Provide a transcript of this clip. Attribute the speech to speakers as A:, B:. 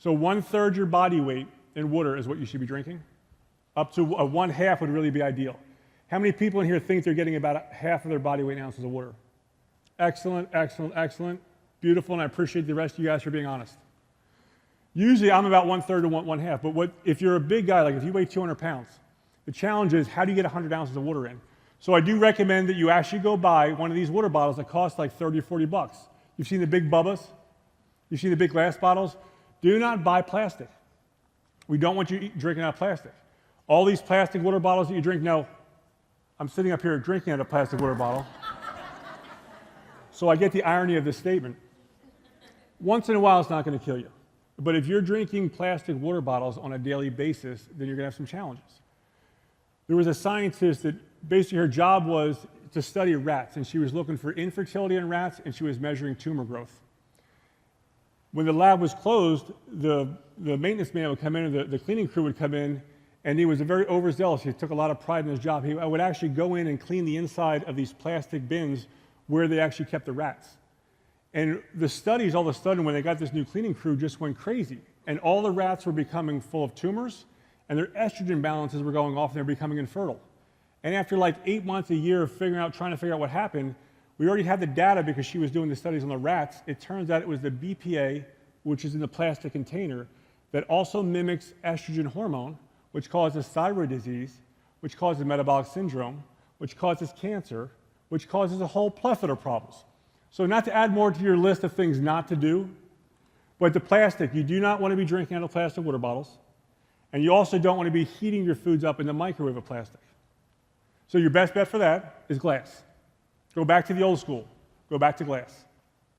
A: So 1/3 your body weight in water is what you should be drinking. Up to 1/2 would really be ideal. How many people in here think they're getting about half of their body weight in ounces of water? Excellent, excellent, excellent. Beautiful, and I appreciate the rest of you guys for being honest. Usually I'm about 1/3 to 1/2, but if you're a big guy, like if you weigh 200 pounds, the challenge is how do you get 100 ounces of water in? So I do recommend that you actually go buy one of these water bottles that cost like 30 or 40 bucks. You've seen the big Bubbas? You've seen the big glass bottles? Do not buy plastic. We don't want you drinking out of plastic. All these plastic water bottles that you drink, now, I'm sitting up here drinking out of a plastic water bottle. So I get the irony of this statement. Once in a while, it's not going to kill you. But if you're drinking plastic water bottles on a daily basis, then you're going to have some challenges. There was a scientist that basically her job was to study rats, and she was looking for infertility in rats, and she was measuring tumor growth. When the lab was closed, the maintenance man would come in, or the cleaning crew would come in, and he was very overzealous. He took a lot of pride in his job. He would actually go in and clean the inside of these plastic bins where they actually kept the rats. And the studies, all of a sudden, when they got this new cleaning crew, just went crazy. And all the rats were becoming full of tumors, and their estrogen balances were going off, and they were becoming infertile. And after like 8 months, a year of trying to figure out what happened, we already had the data because she was doing the studies on the rats. It turns out it was the BPA, which is in the plastic container, that also mimics estrogen hormone, which causes thyroid disease, which causes metabolic syndrome, which causes cancer, which causes a whole plethora of problems. So not to add more to your list of things not to do, but the plastic, you do not want to be drinking out of plastic water bottles, and you also don't want to be heating your foods up in the microwave of plastic. So your best bet for that is glass. Go back to the old school. Go back to glass.